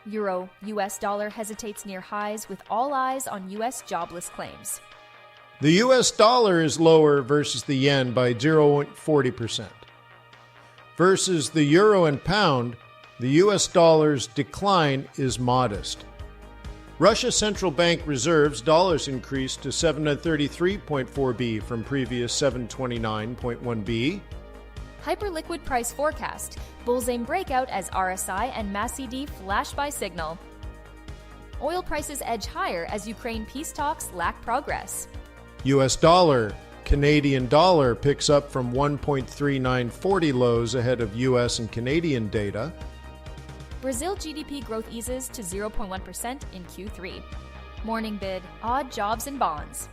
Euro US dollar hesitates near highs with all eyes on US jobless claims. The US dollar is lower versus the yen by 0.40%. Versus the euro and pound, the US dollar's decline is modest. Russia's central bank reserves dollars increased to 733.4B from previous 729.1B. Hyperliquid price forecast. Bullseye breakout as RSI and MACD flash by signal. Oil prices edge higher as Ukraine peace talks lack progress. US dollar, Canadian dollar picks up from 1.3940 lows ahead of US and Canadian data. Brazil GDP growth eases to 0.1% in Q3. Morning bid, odd jobs and bonds.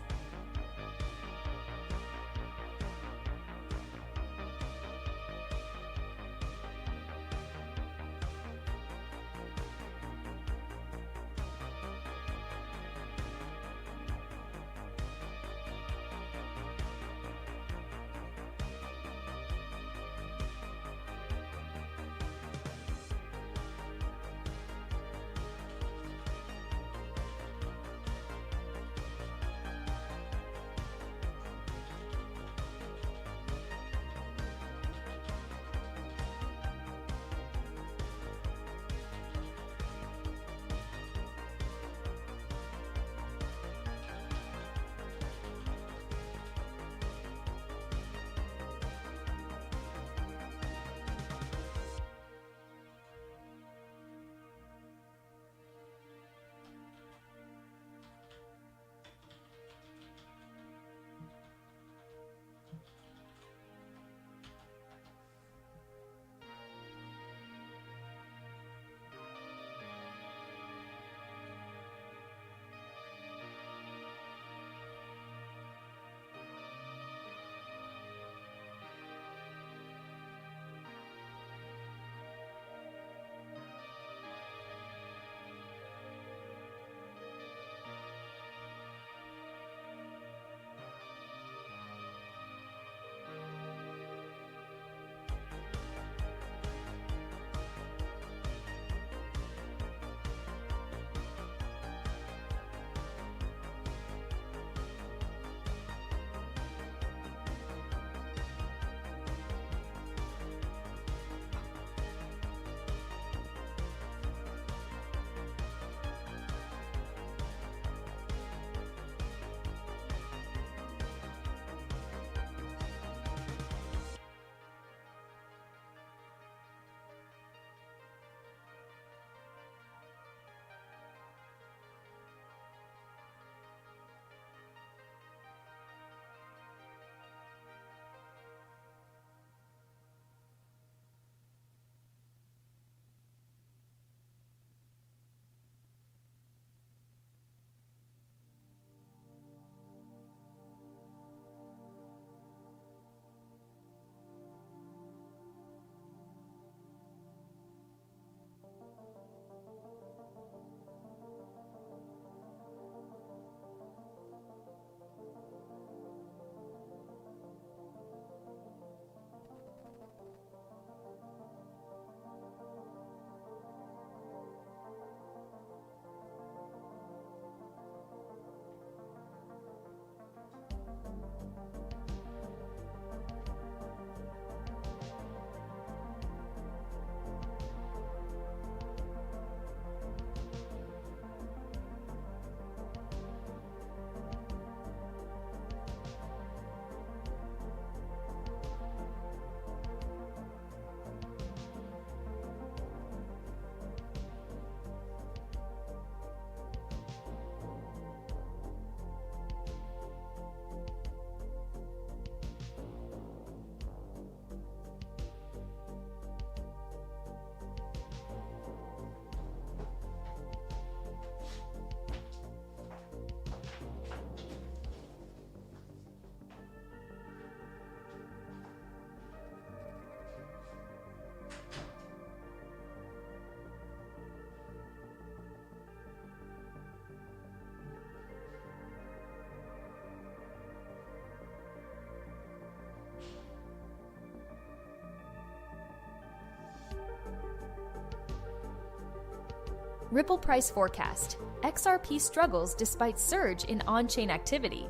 Ripple price forecast. XRP struggles despite surge in on-chain activity.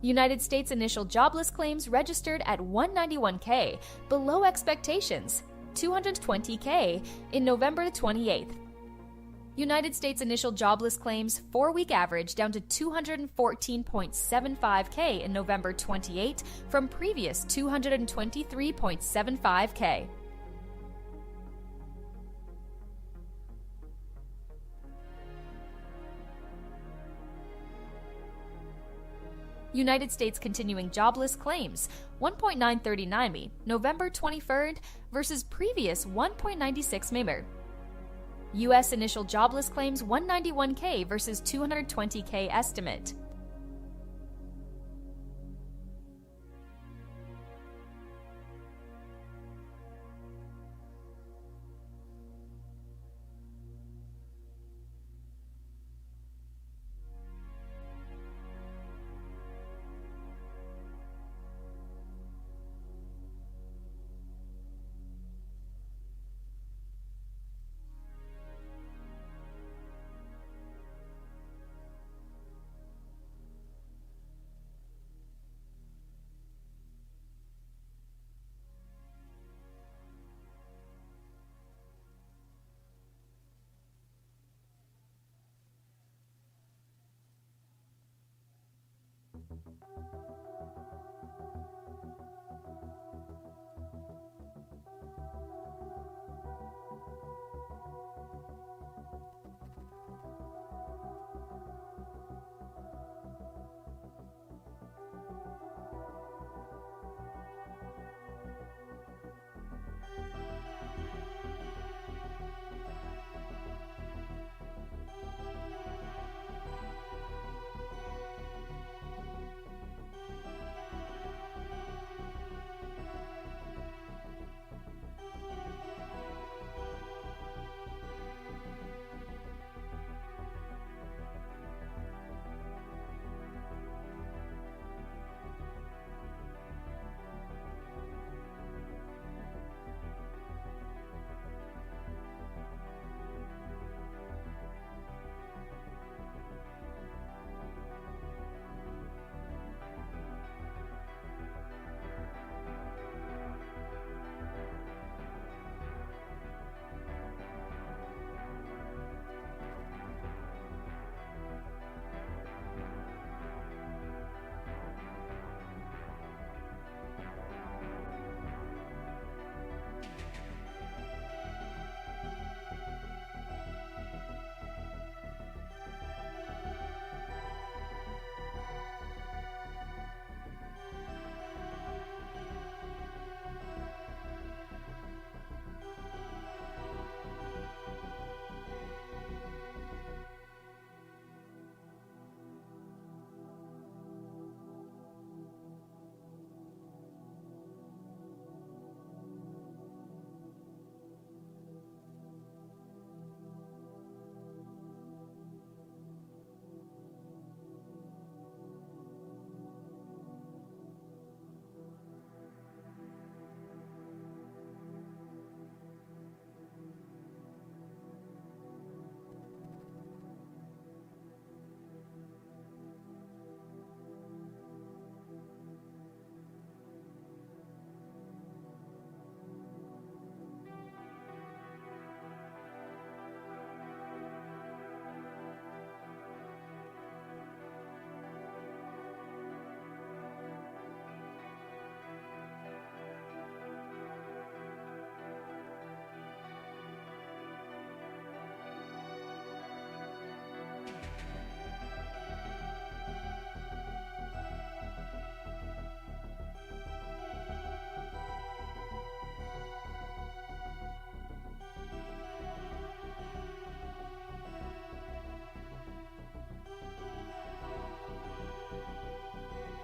United States initial jobless claims registered at 191K, below expectations, 220K in November 28th. United States initial jobless claims 4-week average down to 214.75K in November 28 from previous 223.75K. United States continuing jobless claims 1.939 November 23rd versus previous 1.96 May. U.S. initial jobless claims 191K versus 220K estimate.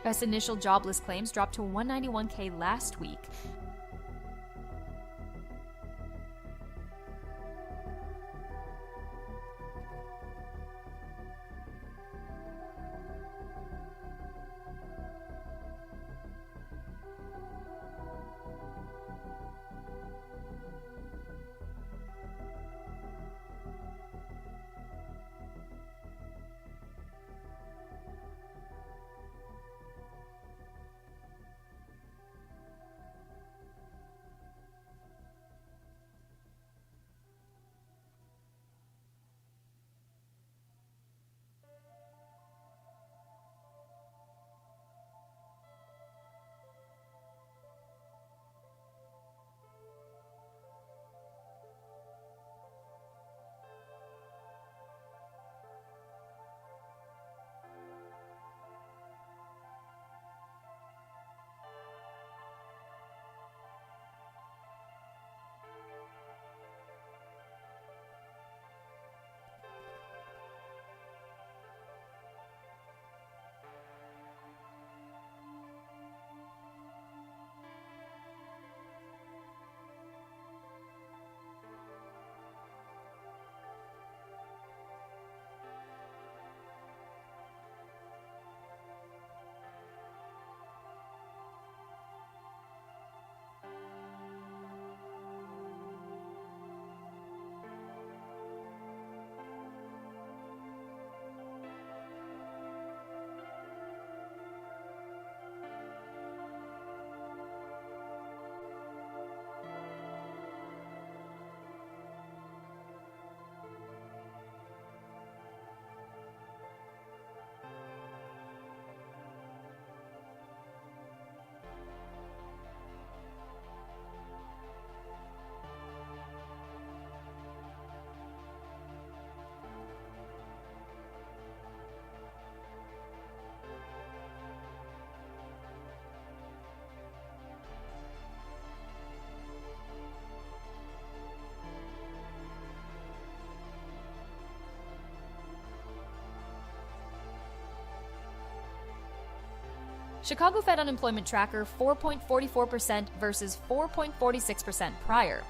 U.S. initial jobless claims dropped to 191K last week. Chicago Fed unemployment tracker 4.44% versus 4.46% prior.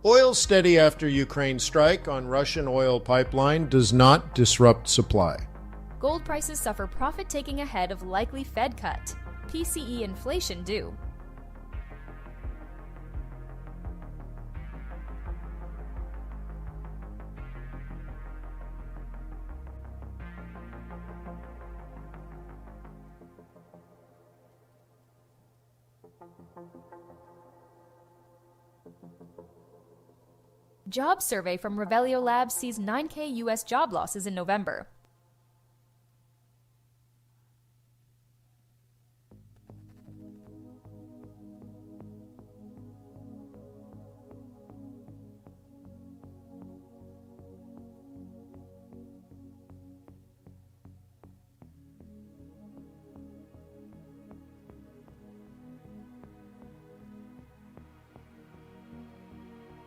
Oil steady after Ukraine strike on Russian oil pipeline does not disrupt supply. Gold prices suffer profit-taking ahead of likely Fed cut. PCE inflation due. Job survey from Revelio Labs sees 9K U.S. job losses in November.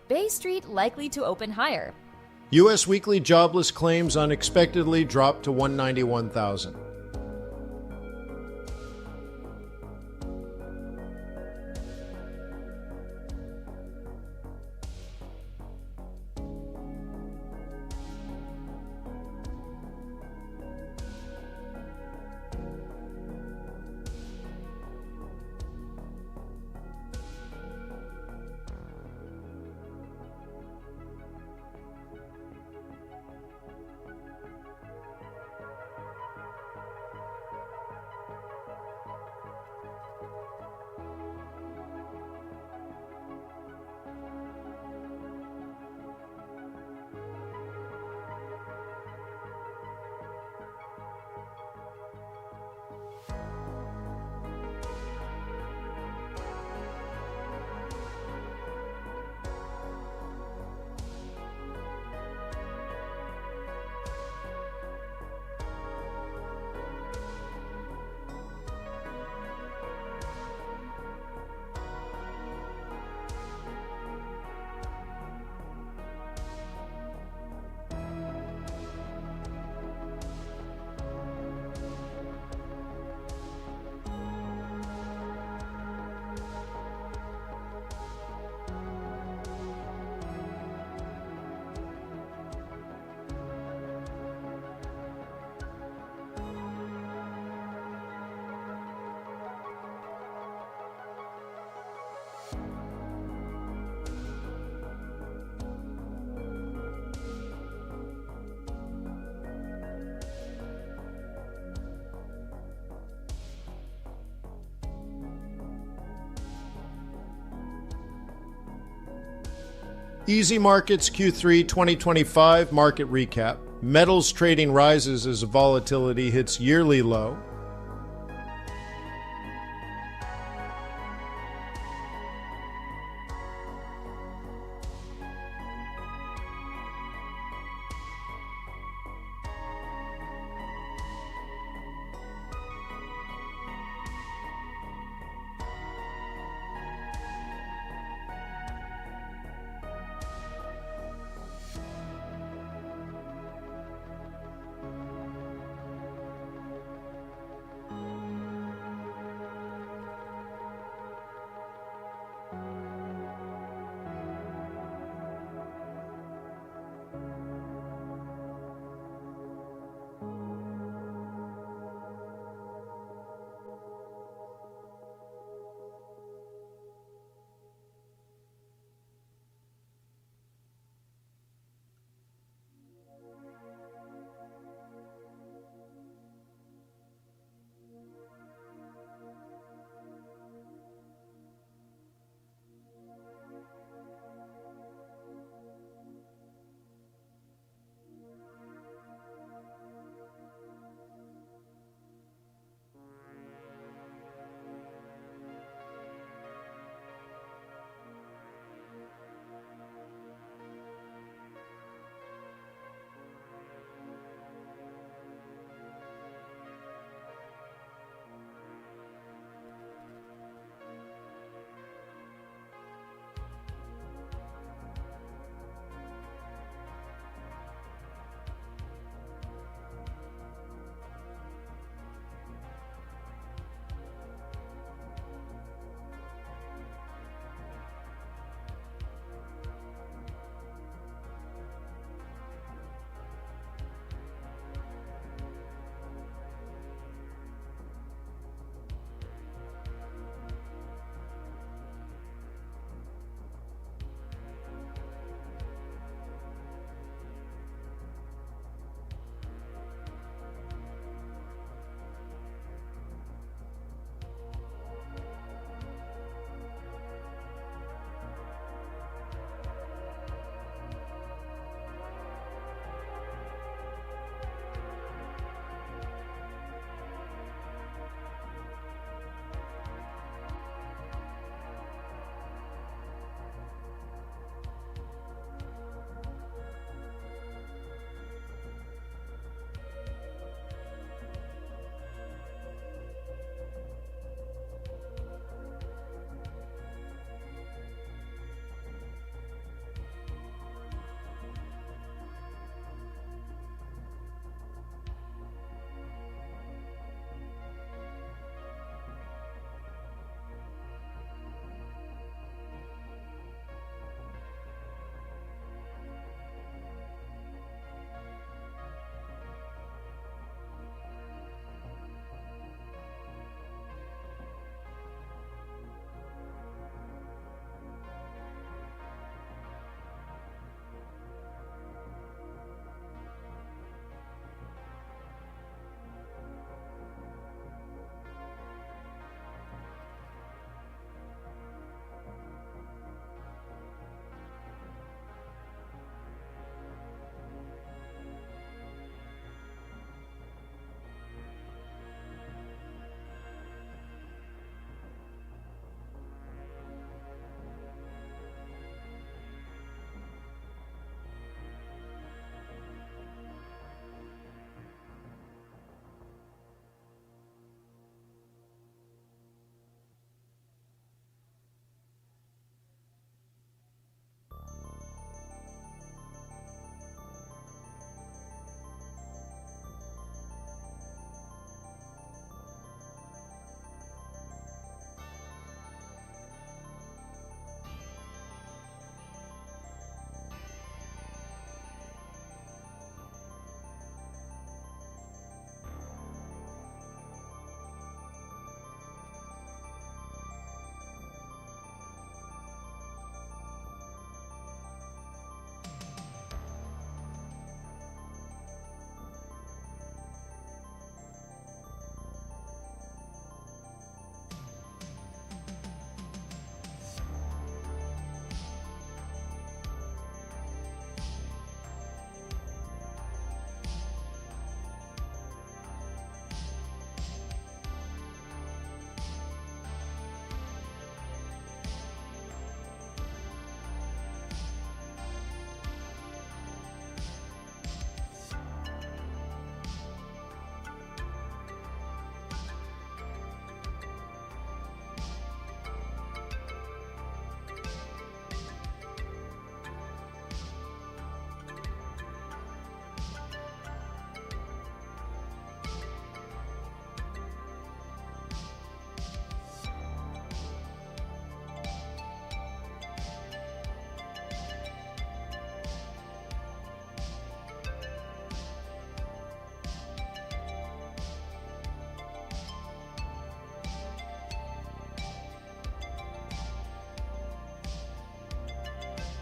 Bay Street likely to open higher. U.S. weekly jobless claims unexpectedly dropped to 191,000. Easy Markets Q3 2025 market recap. Metals trading rises as volatility hits yearly low.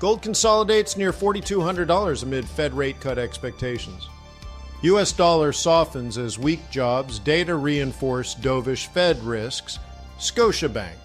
Gold consolidates near $4,200 amid Fed rate cut expectations. U.S. dollar softens as weak jobs data reinforce dovish Fed risks. Scotiabank.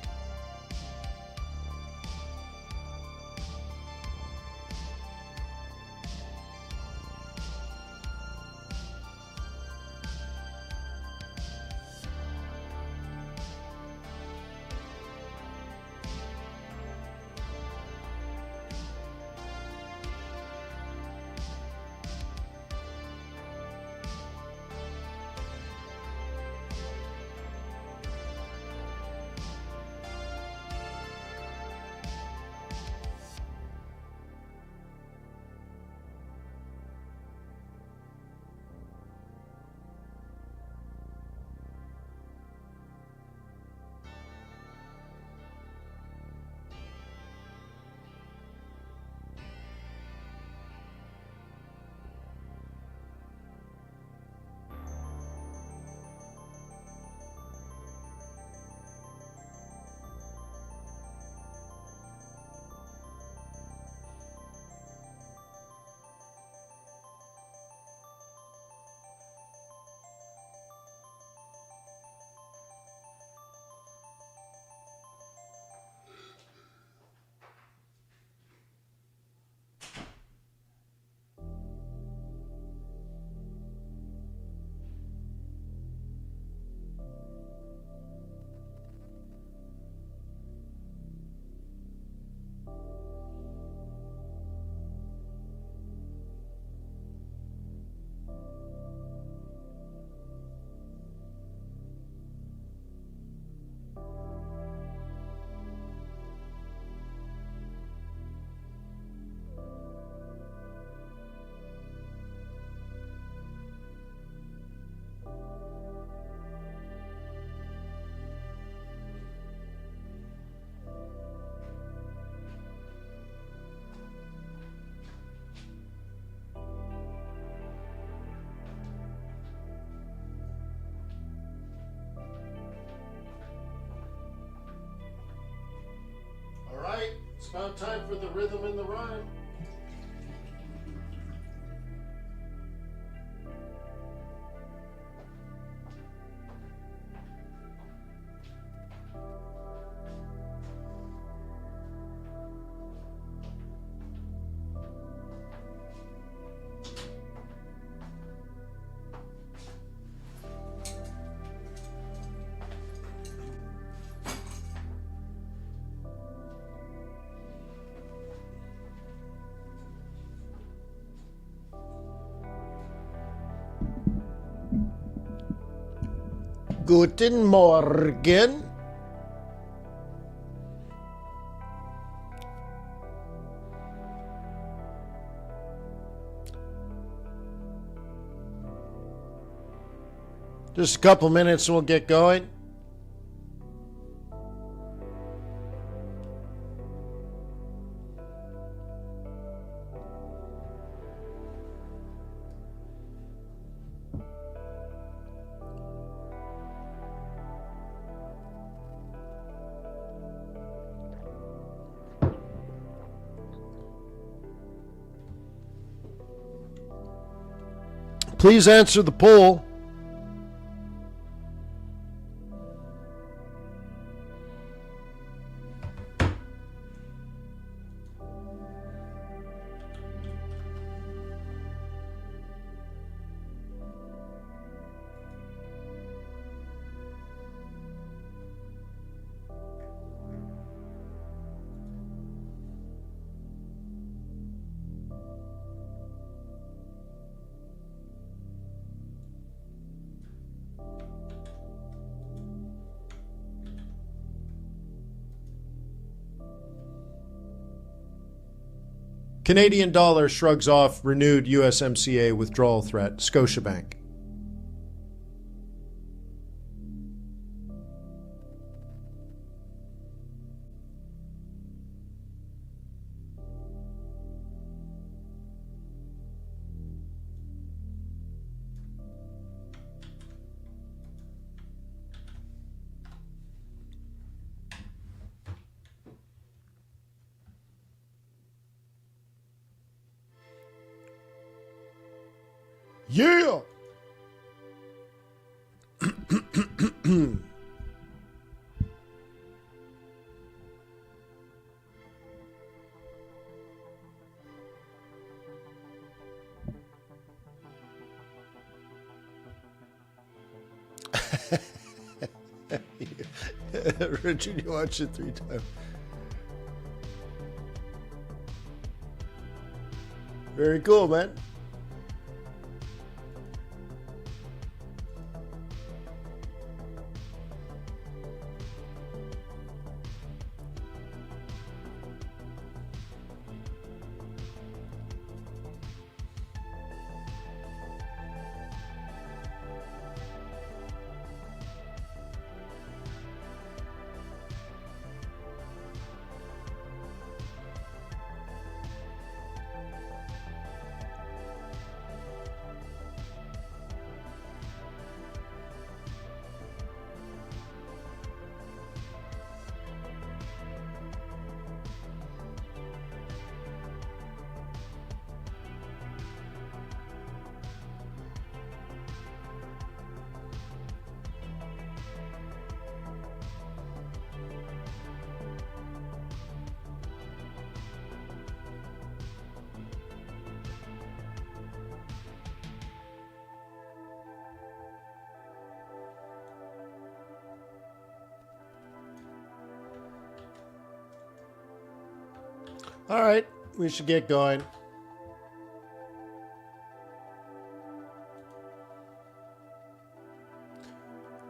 All right, it's about time for the rhythm and the rhyme. Guten Morgen. Just a couple minutes and we'll get going. Please answer the poll. Canadian dollar shrugs off renewed USMCA withdrawal threat. Scotiabank. Yeah! Richard, you watched it 3 times. Very cool, man. All right, we should get going.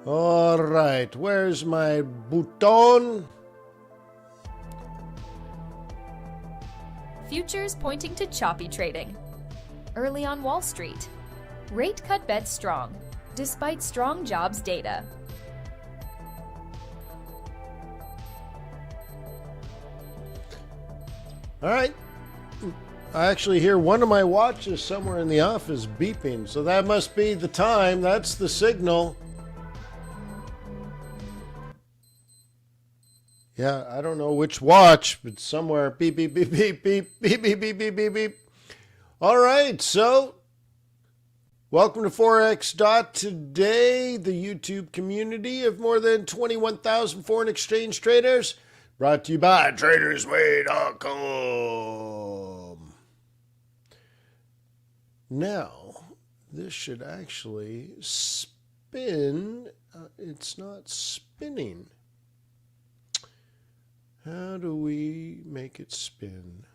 All right, where's my bouton? Futures pointing to choppy trading. Early on Wall Street. Rate cut bets strong, despite strong jobs data. All right. I actually hear one of my watches somewhere in the office beeping, so that must be the time. That's the signal. Yeah, I don't know which watch, but somewhere beep, beep, beep, beep, beep, beep, beep, beep, beep, beep, beep. All right, so welcome to Forex.Today, the YouTube community of more than 21,000 foreign exchange traders. Brought to you by TRADARSway.com. Now, this should actually spin. It's not spinning. How do we make it spin?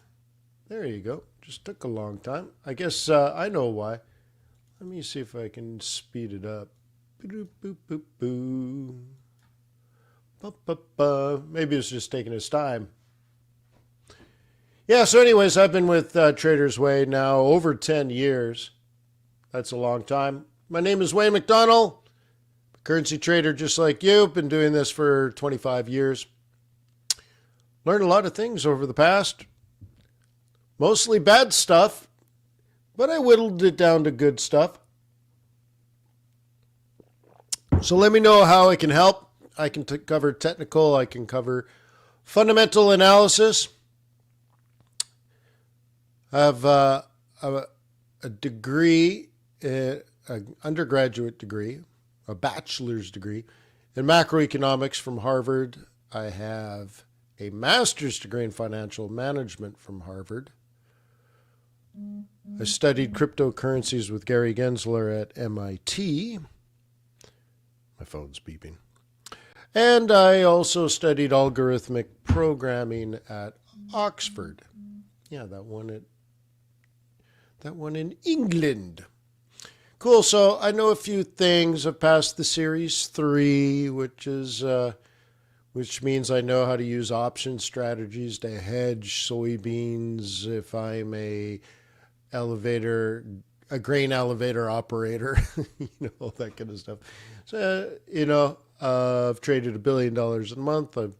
There you go. Just took a long time. I guess I know why. Let me see if I can speed it up. Boop, boop, boop, boop. Maybe it's just taking its time. Yeah, so anyways, I've been with Traders Way now over 10 years. That's a long time. My name is Wayne McDonald, currency trader just like you. Been doing this for 25 years. Learned a lot of things over the past. Mostly bad stuff, but I whittled it down to good stuff. So let me know how I can help. I can cover technical, I can cover fundamental analysis. I have a degree, an undergraduate degree, a bachelor's degree in macroeconomics from Harvard. I have a master's degree in financial management from Harvard. I studied cryptocurrencies with Gary Gensler at MIT. My phone's beeping. And I also studied algorithmic programming at Oxford. Yeah, that one in England. Cool. So I know a few things. I've passed the Series 3, which means I know how to use option strategies to hedge soybeans if I'm a grain elevator operator, all that kind of stuff. So, I've traded $1 billion a month. I've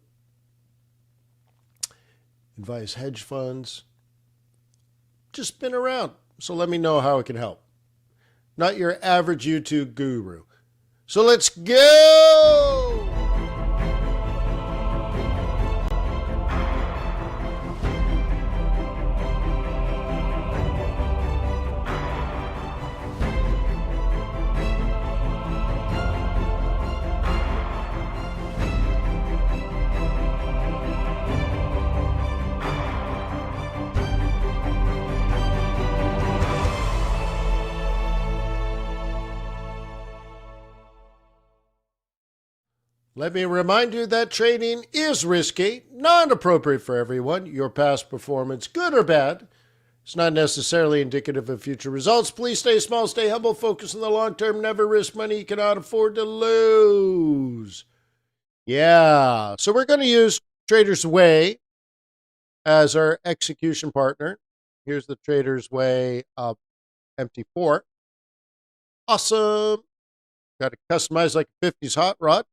advised hedge funds. Just been around. So let me know how it can help. Not your average YouTube guru. So let's go! Let me remind you that trading is risky, not appropriate for everyone. Your past performance, good or bad, it's not necessarily indicative of future results. Please stay small, stay humble, focus on the long term, never risk money you cannot afford to lose. Yeah, so we're going to use Trader's Way as our execution partner. Here's the Trader's Way MT4. Awesome. Got it customized like a 50s hot rod.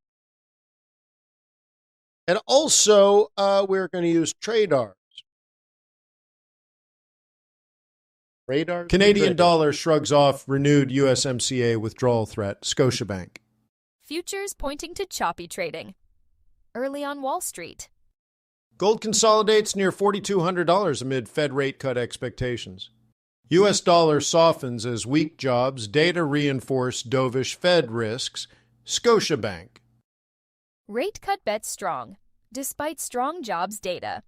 And also, we're going to use TRADARS. Canadian dollar shrugs off renewed USMCA withdrawal threat. Scotiabank. Futures pointing to choppy trading. Early on Wall Street. Gold consolidates near $4,200 amid Fed rate cut expectations. U.S. dollar softens as weak jobs data reinforce dovish Fed risks. Scotiabank. Rate cut bets strong, despite strong jobs data.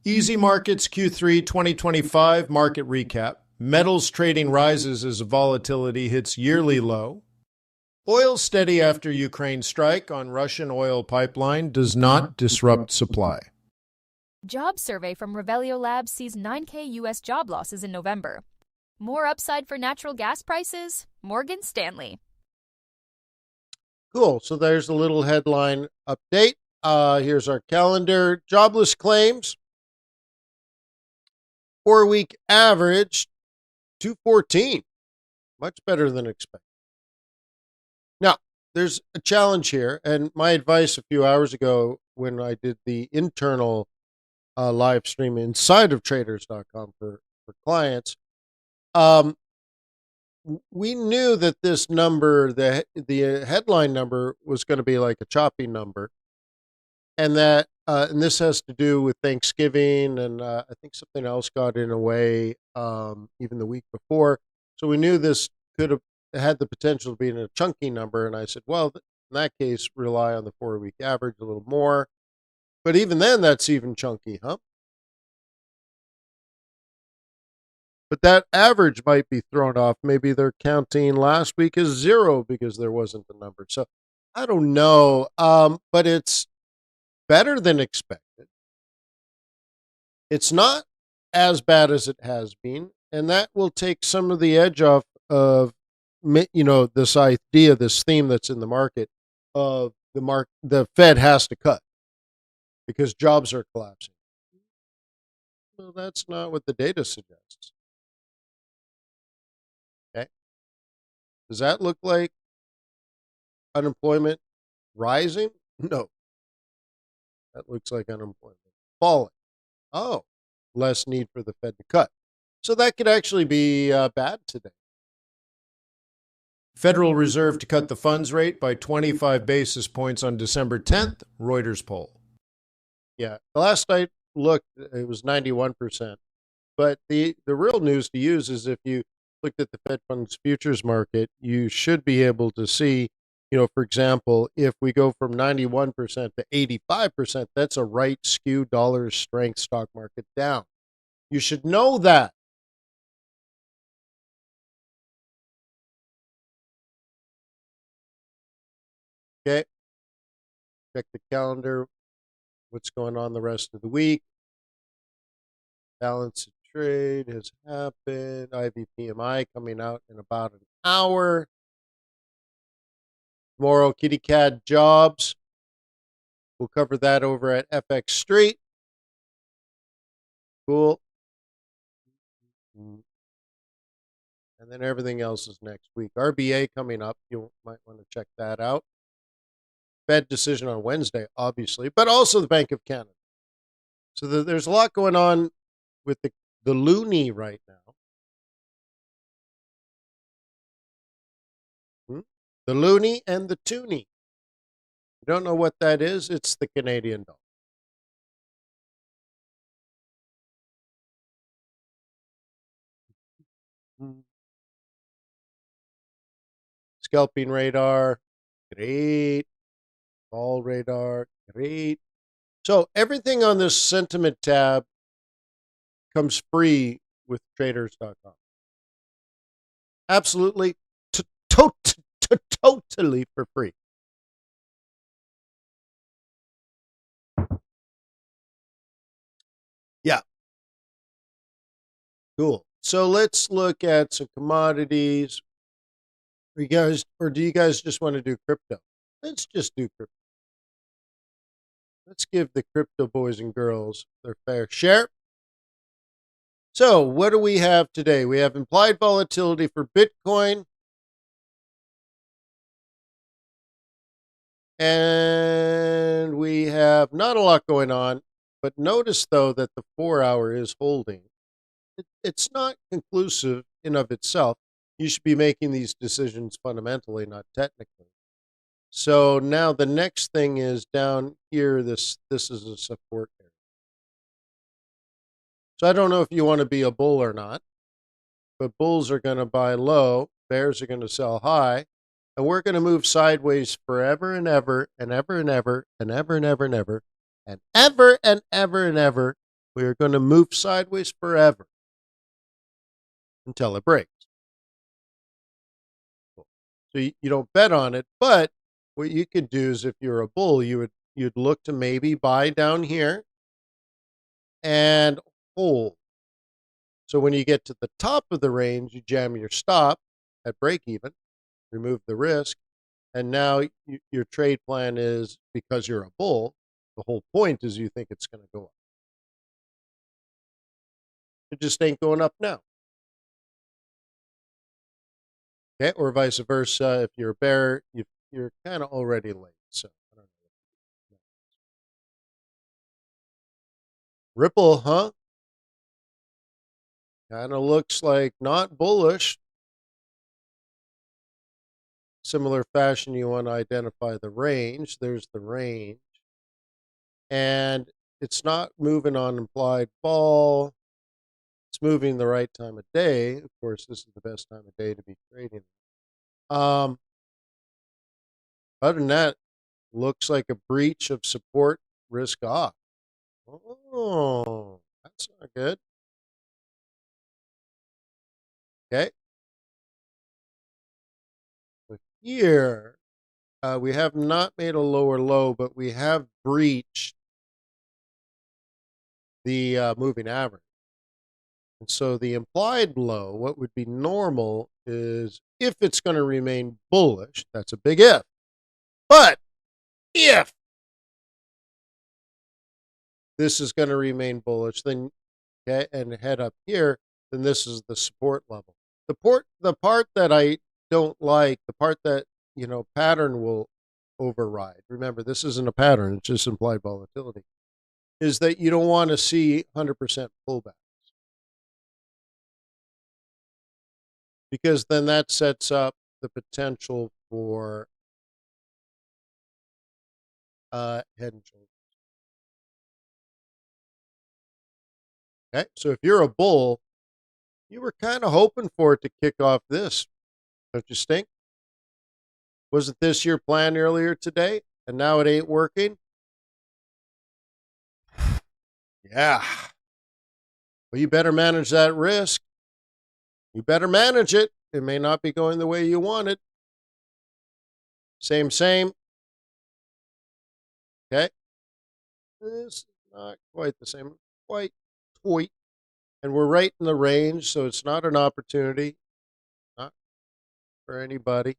Easy Markets Q3 2025 market recap. Metals trading rises as volatility hits yearly low. Oil steady after Ukraine strike on Russian oil pipeline does not disrupt supply. Job survey from Revelio Labs sees 9K U.S. job losses in November. More upside for natural gas prices? Morgan Stanley. Cool. So there's a little headline update. Here's our calendar. Jobless claims. 4-week average, 214. Much better than expected. Now, there's a challenge here. And my advice a few hours ago when I did the internal live stream inside of traders.com for clients, we knew that this number, the headline number, was going to be like a choppy number, and that and this has to do with Thanksgiving, and I think something else got in a way even the week before. So we knew this could have had the potential to be a chunky number, and I said, well, in that case, rely on the 4-week average a little more. But even then, that's even chunky, huh? But that average might be thrown off. Maybe they're counting last week as zero because there wasn't a number. So I don't know. But it's better than expected. It's not as bad as it has been. And that will take some of the edge off of, this idea, this theme that's in the market of the Fed has to cut because jobs are collapsing. Well, that's not what the data suggests. Okay. Does that look like unemployment rising? No. That looks like unemployment falling. Oh, less need for the Fed to cut. So that could actually be bad today. Federal Reserve to cut the funds rate by 25 basis points on December 10th, Reuters poll. Yeah, the last I looked, it was 91%. But the real news to use is if you looked at the Fed funds futures market, you should be able to see, for example, if we go from 91% to 85%, that's a right skew dollar strength stock market down. You should know that. Okay. Check the calendar. What's going on the rest of the week? Balance of trade has happened. IVPMI coming out in about an hour. Tomorrow, kitty cat jobs. We'll cover that over at FX Street. Cool. And then everything else is next week. RBA coming up. You might want to check that out. Fed decision on Wednesday, obviously, but also the Bank of Canada. So there's a lot going on with the loonie right now. The loonie and the toonie. You don't know what that is? It's the Canadian dollar. Scalping radar, great. Vol radar, great. So everything on this sentiment tab comes free with traders.com. Absolutely, totally for free. Cool. So let's look at some commodities. You guys, or do you guys just want to do crypto? Let's just do crypto. Let's give the crypto boys and girls their fair share. So, what do we have today? We have implied volatility for Bitcoin. And we have not a lot going on, but notice though that the 4 hour is holding. It's not conclusive in of itself. You should be making these decisions fundamentally, not technically. So now the next thing is down here. This is a support area. So I don't know if you want to be a bull or not, but bulls are going to buy low, bears are going to sell high, and we're going to move sideways forever and ever and ever and ever and ever and ever and ever and ever and ever and ever. We are going to move sideways forever until it breaks. So you don't bet on it, but what you could do is if you're a bull, you'd look to maybe buy down here and hold. So when you get to the top of the range, you jam your stop at break even, remove the risk, and now your trade plan is, because you're a bull, the whole point is you think it's going to go up. It just ain't going up now. Okay, or vice versa. If you're a bear, you're kind of already late. So I don't know. Ripple, huh? Kind of looks like not bullish. Similar fashion, you want to identify the range. There's the range. And it's not moving on implied fall. It's moving the right time of day. Of course, this is the best time of day to be trading. Other than that, looks like a breach of support, risk off. Oh, that's not good. Okay. But here, we have not made a lower low, but we have breached the moving average. And so the implied low, what would be normal is if it's going to remain bullish, that's a big if. But if this is going to remain bullish, then okay, and head up here, then this is the support level. The part that I don't like, the part that, pattern will override. Remember, this isn't a pattern, it's just implied volatility. Is that you don't want to see 100% pullback. Because then that sets up the potential for head and shoulders. Okay, so if you're a bull, you were kind of hoping for it to kick off this, don't you think? Wasn't this your plan earlier today, and now it ain't working? Yeah. Well, you better manage that risk. You better manage it. It may not be going the way you want it. Same. Okay. This is not quite the same. Quite tweet. And we're right in the range, so it's not an opportunity. Not for anybody.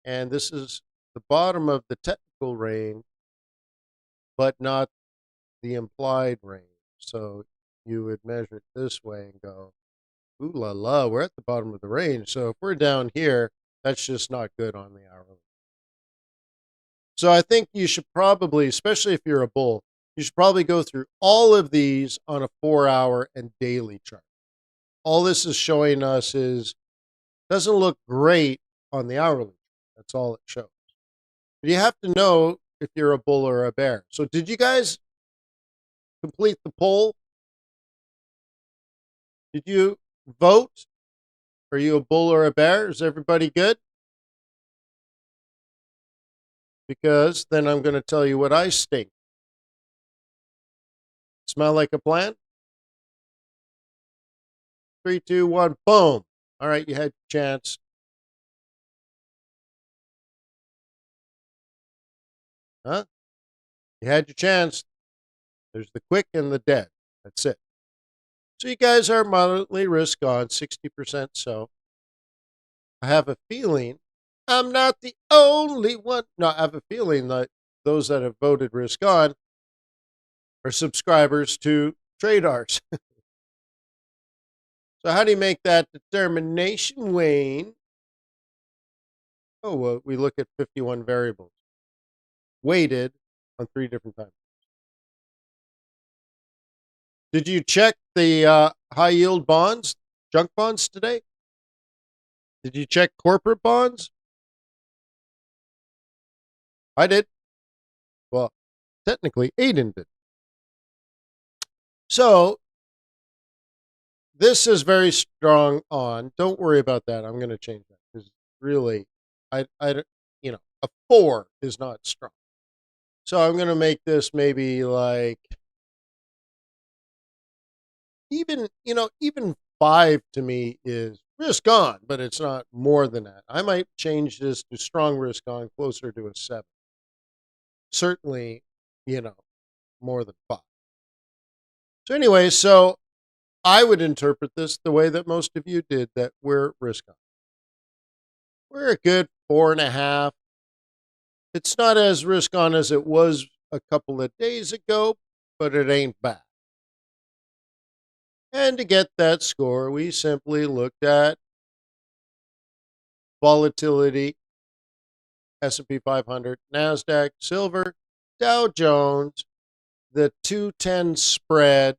And this is the bottom of the technical range, but not the implied range. So you would measure it this way and go, ooh la la, we're at the bottom of the range. So if we're down here, that's just not good on the hourly. So I think you should probably, especially if you're a bull, you should probably go through all of these on a 4 hour and daily chart. All this is showing us is doesn't look great on the hourly. That's all it shows. But you have to know if you're a bull or a bear. So did you guys complete the poll? Did you vote? Are you a bull or a bear? Is everybody good? Because then I'm going to tell you what I think. Smell like a plan? 3, 2, 1, boom. All right, you had your chance. Huh? You had your chance. There's the quick and the dead. That's it. So you guys are moderately risk on, 60% so. I have a feeling I'm not the only one. No, I have a feeling that those that have voted risk on are subscribers to TRADARS. So how do you make that determination, Wayne? Oh, well, we look at 51 variables, weighted on 3 different times. Did you check the high yield bonds, junk bonds today? Did you check corporate bonds? I did. Well, technically, Aiden did. So this is very strong on. Don't worry about that. I'm going to change that because really, a 4 is not strong. So I'm going to make this maybe like even 5 to me is risk on, but it's not more than that. I might change this to strong risk on, closer to a 7. Certainly, more than 5. So anyway, so I would interpret this the way that most of you did, that we're risk on. We're a good 4.5. It's not as risk on as it was a couple of days ago, but it ain't bad. And to get that score, we simply looked at volatility, S&P 500, NASDAQ, silver, Dow Jones, the 210 spread,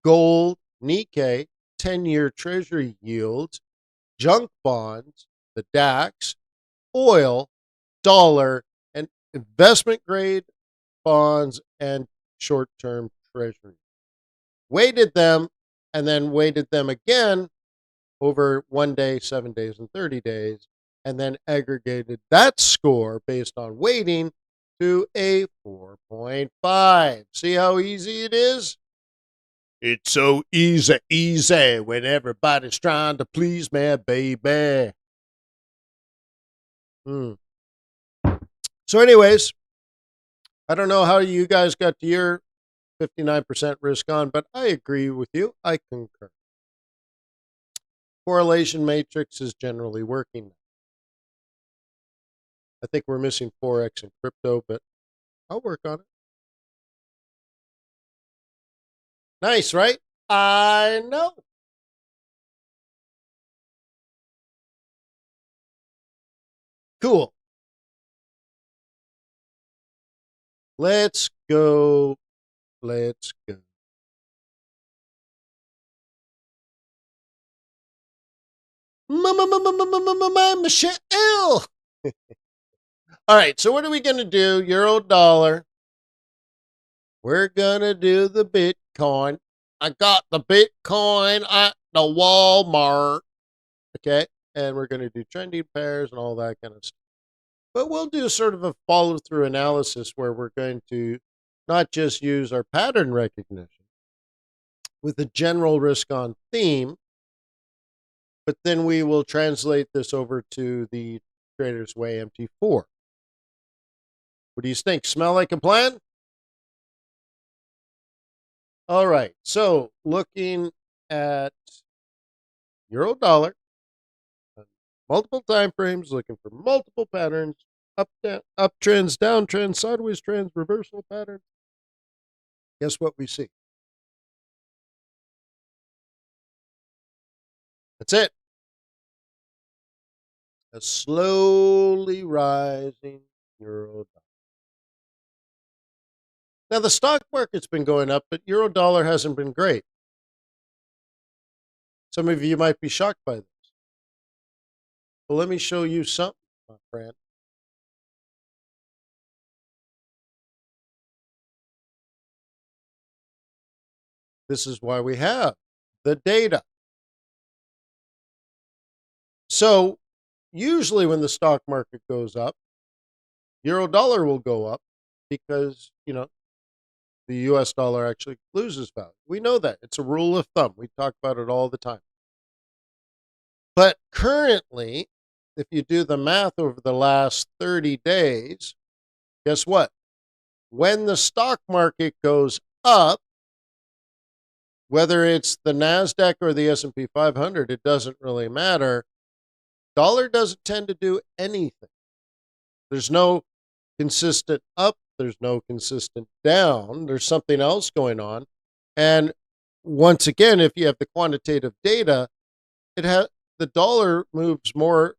gold, Nikkei, 10-year Treasury yields, junk bonds, the DAX, oil, dollar, and investment grade bonds and short-term Treasury. Weighted them and then weighted them again over 1 day, 7 days, and 30 days, and then aggregated that score based on weighting to a 4.5. See how easy it is? It's so easy when everybody's trying to please me, baby. So anyways, I don't know how you guys got to your 59% risk on, but I agree with you. I concur. Correlation matrix is generally working. I think we're missing Forex and crypto, but I'll work on it. Nice, right? I know. Cool. Let's go. Let's go. Michelle. All right, so what are we going to do? Euro dollar. We're going to do the Bitcoin. I got the Bitcoin at the Walmart. Okay, and we're going to do trending pairs and all that kind of stuff. But we'll do sort of a follow-through analysis where we're going to not just use our pattern recognition with a general risk-on theme, but then we will translate this over to the Trader's Way MT4. What do you think? Smell like a plan? All right, so looking at euro dollar, multiple time frames, looking for multiple patterns, uptrends, downtrends, sideways trends, reversal patterns. Guess what we see? That's it. A slowly rising euro dollar. Now, the stock market's been going up, but euro dollar hasn't been great. Some of you might be shocked by this. Well, let me show you something, my friend. This is why we have the data. So, usually when the stock market goes up, euro dollar will go up because, the US dollar actually loses value. We know that. It's a rule of thumb. We talk about it all the time. But currently, if you do the math over the last 30 days, guess what? When the stock market goes up, Whether it's the NASDAQ or the S&P 500, it doesn't really matter. Dollar doesn't tend to do anything. There's no consistent up. There's no consistent down. There's something else going on. And once again, if you have the quantitative data, the dollar moves more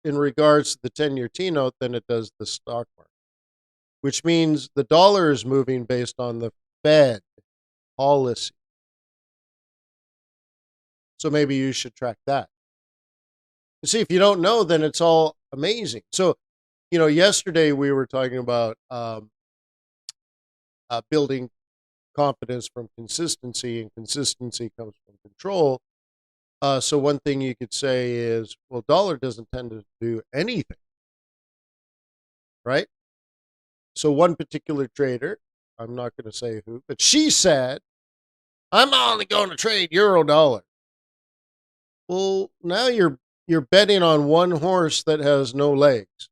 in regards to the 10-year T-note than it does the stock market, which means the dollar is moving based on the Fed policy. So maybe you should track that. You see, if you don't know, then it's all amazing. So, yesterday we were talking about building confidence from consistency, and consistency comes from control. So one thing you could say is, well, dollar doesn't tend to do anything, right? So one particular trader, I'm not going to say who, but she said, I'm only going to trade euro dollar. Well, now you're betting on one horse that has no legs.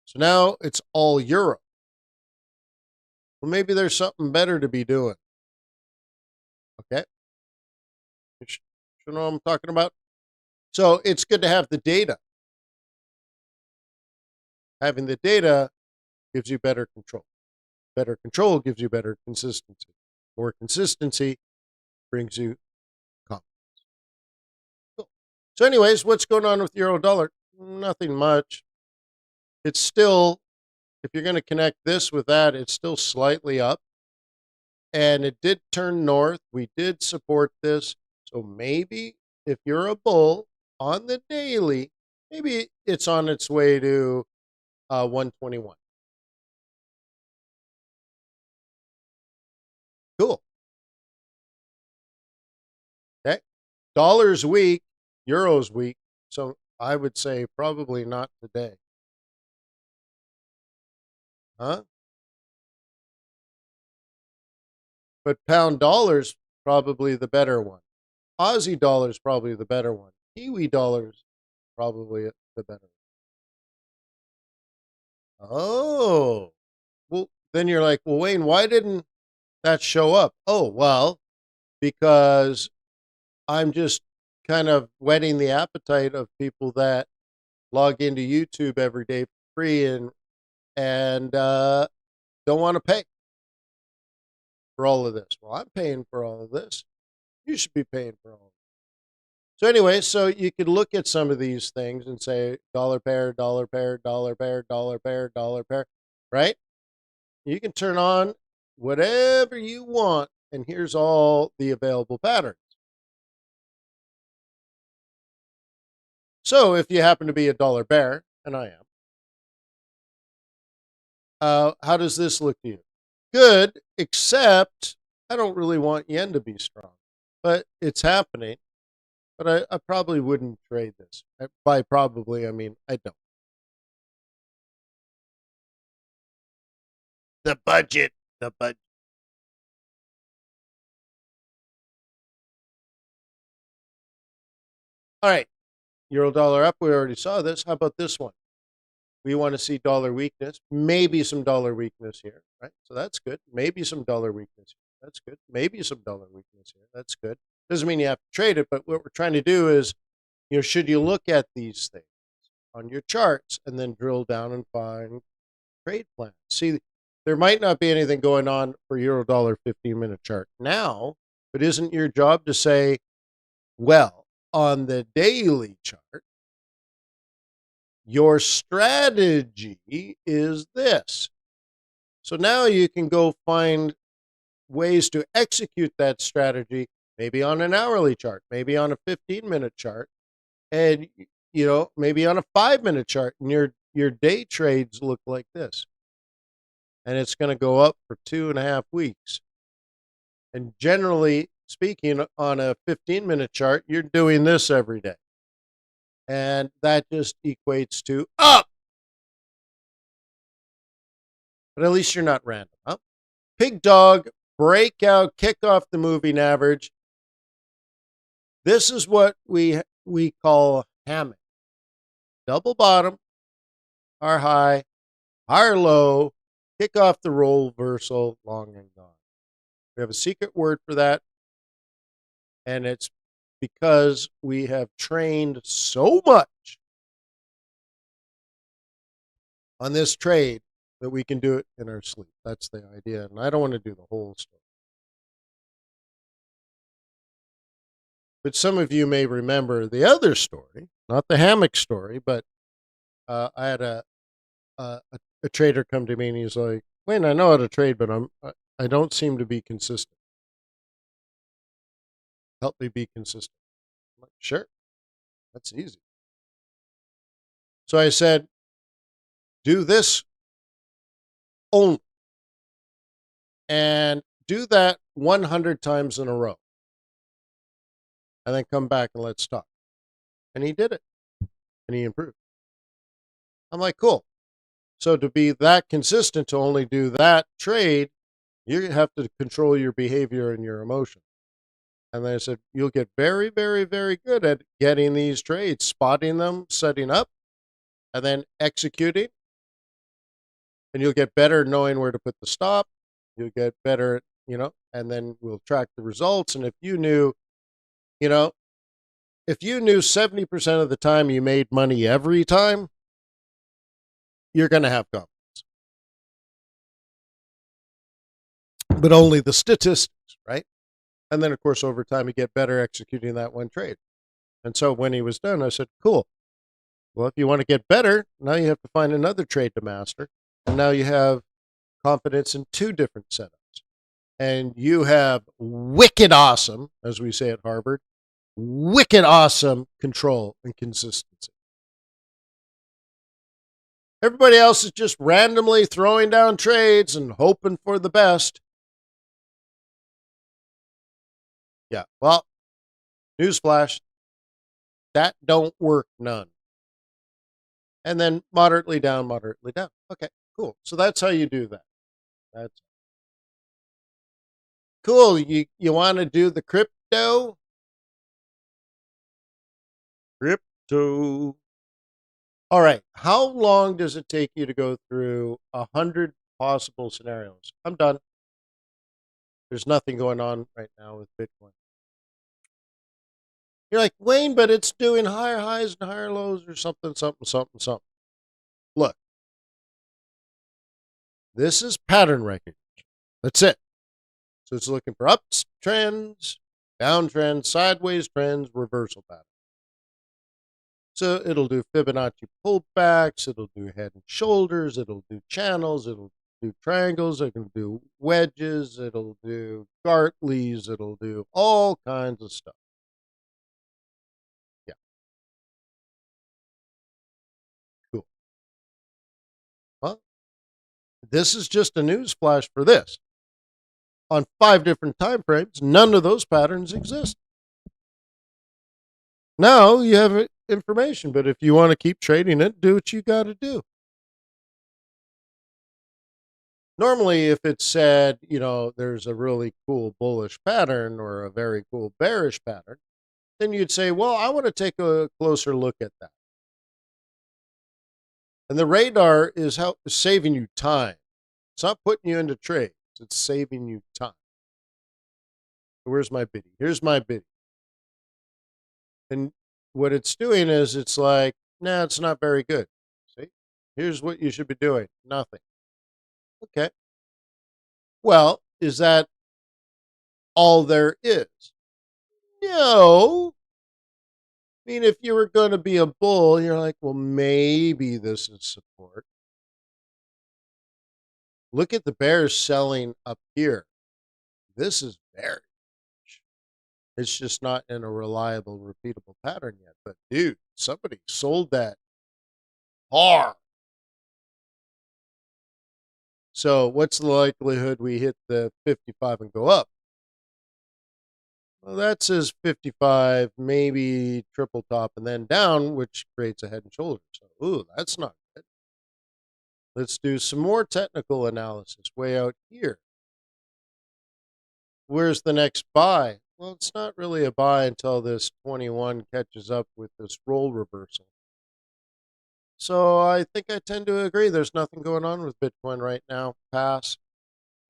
So now it's all euro. Well, maybe there's something better to be doing. Okay? You know what I'm talking about? So it's good to have the data. Having the data gives you better control. Better control gives you better consistency. More consistency brings you confidence. Cool. So anyways, what's going on with euro dollar? Nothing much. It's still, if you're going to connect this with that, it's still slightly up. And it did turn north. We did support this. So maybe if you're a bull on the daily, maybe it's on its way to 121. Cool. Okay. Dollar's weak, euro's weak. So I would say probably not today. Huh? But pound dollar's probably the better one. Aussie dollar's probably the better one. Kiwi dollar's probably the better one. Oh. Well, then you're like, well, Wayne, why didn't that show up? Oh, well, because I'm just kind of whetting the appetite of people that log into YouTube every day for free and don't want to pay for all of this. Well, I'm paying for all of this. You should be paying for all of it. So anyway, so you could look at some of these things and say dollar pair, dollar pair, dollar pair, dollar pair, dollar pair, right? You can turn on whatever you want, and here's all the available patterns. So if you happen to be a dollar bear, and I am, how does this look to you? Good, except I don't really want yen to be strong, but it's happening. But I probably wouldn't trade this. By probably, I mean I don't. The budget, the budget. All right, euro dollar up. We already saw this. How about this one? We want to see dollar weakness, maybe some dollar weakness here, right? So that's good. Maybe some dollar weakness here. That's good. Maybe some dollar weakness here. That's good. Doesn't mean you have to trade it, but what we're trying to do is, should you look at these things on your charts and then drill down and find trade plans? See, there might not be anything going on for euro dollar 15-minute chart now, but isn't your job to say, well, on the daily chart, your strategy is this. So now you can go find ways to execute that strategy, maybe on an hourly chart, maybe on a 15-minute chart, and maybe on a 5-minute chart, and your day trades look like this. And it's going to go up for 2.5 weeks. And generally speaking, on a 15-minute chart, you're doing this every day. And that just equates to up. But at least you're not random, huh? Pig dog, breakout, kick off the moving average. This is what we call hammock. Double bottom, our high, higher low, kick off the roll reversal, long and gone. We have a secret word for that, and it's because we have trained so much on this trade that we can do it in our sleep. That's the idea, and I don't want to do the whole story. But some of you may remember the other story, not the hammock story, but I had a, a trader come to me and he's like, "Wayne, I know how to trade, but I don't seem to be consistent. Help me be consistent." I'm like, "Sure, that's easy." So I said, "Do this only, and do that 100 times in a row, and then come back and let's talk." And he did it, and he improved. I'm like, "Cool." So to be that consistent, to only do that trade, you have to control your behavior and your emotion. And then I said, you'll get very, very, very good at getting these trades, spotting them, setting up, and then executing. And you'll get better knowing where to put the stop. You'll get better, and then we'll track the results. And if you knew, you know, if you knew 70% of the time you made money every time, you're going to have confidence. But only the statistics, right? And then, of course, over time, you get better executing that one trade. And so when he was done, I said, cool. Well, if you want to get better, now you have to find another trade to master. And now you have confidence in 2 different setups. And you have wicked awesome, as we say at Harvard, wicked awesome control and consistency. Everybody else is just randomly throwing down trades and hoping for the best. Yeah, well, newsflash, that don't work none. And then moderately down, moderately down. Okay, cool. So that's how you do that. That's cool. You want to do the crypto? Crypto. All right. How long does it take you to go through 100 possible scenarios? I'm done. There's nothing going on right now with Bitcoin. You're like, Wayne, but it's doing higher highs and higher lows or something, something, something, something. Look, this is pattern recognition. That's it. So it's looking for ups trends, downtrends, sideways trends, reversal patterns. So it'll do Fibonacci pullbacks, it'll do head and shoulders, it'll do channels, it'll do triangles, it'll do wedges, it'll do Gartleys, it'll do all kinds of stuff. Yeah. Cool. Well, this is just a news flash for this. On 5 different time frames, none of those patterns exist. Now you have information, but if you want to keep trading it, do what you got to do. Normally, if it said, there's a really cool bullish pattern or a very cool bearish pattern, then you'd say, well, I want to take a closer look at that. And the radar is saving you time. It's not putting you into trades. It's saving you time. Where's my biddy? Here's my biddy. And what it's doing is it's like, nah, it's not very good. See? Here's what you should be doing. Nothing. Okay. Well, is that all there is? No. I mean, if you were going to be a bull, you're like, well, maybe this is support. Look at the bears selling up here. This is bearish. It's just not in a reliable, repeatable pattern yet. But dude, somebody sold that hard. So what's the likelihood we hit the 55 and go up? Well, that says 55, maybe triple top and then down, which creates a head and shoulders. So, ooh, that's not good. Let's do some more technical analysis way out here. Where's the next buy? Well, it's not really a buy until this 21 catches up with this roll reversal. So I think I tend to agree. There's nothing going on with Bitcoin right now. Pass.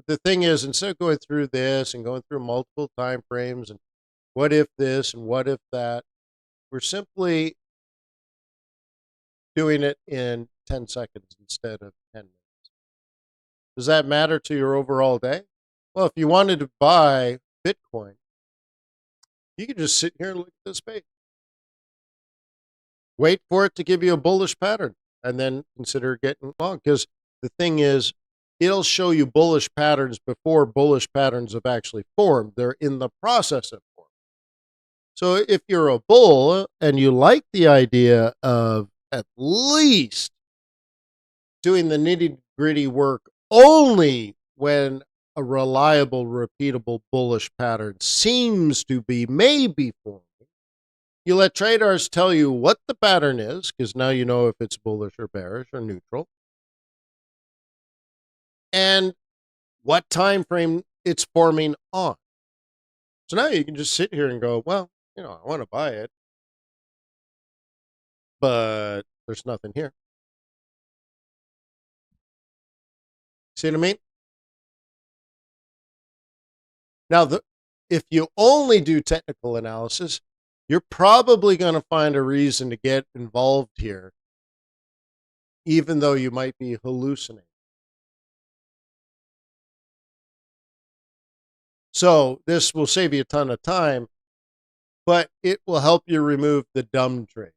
the thing is, instead of going through this and going through multiple time frames and what if this and what if that, we're simply doing it in 10 seconds instead of 10 minutes. Does that matter to your overall day? Well, if you wanted to buy Bitcoin, you could just sit here and look at this page. Wait for it to give you a bullish pattern and then consider getting long. Because the thing is, it'll show you bullish patterns before bullish patterns have actually formed. They're in the process of forming. So if you're a bull and you like the idea of at least doing the nitty-gritty work only when a reliable, repeatable bullish pattern seems to be maybe forming, you let TRADARS tell you what the pattern is, because now you know if it's bullish or bearish or neutral, and what time frame it's forming on. So now you can just sit here and go, well, I want to buy it, but there's nothing here. See what I mean? Now, if you only do technical analysis, you're probably going to find a reason to get involved here, even though you might be hallucinating. So this will save you a ton of time, but it will help you remove the dumb trades.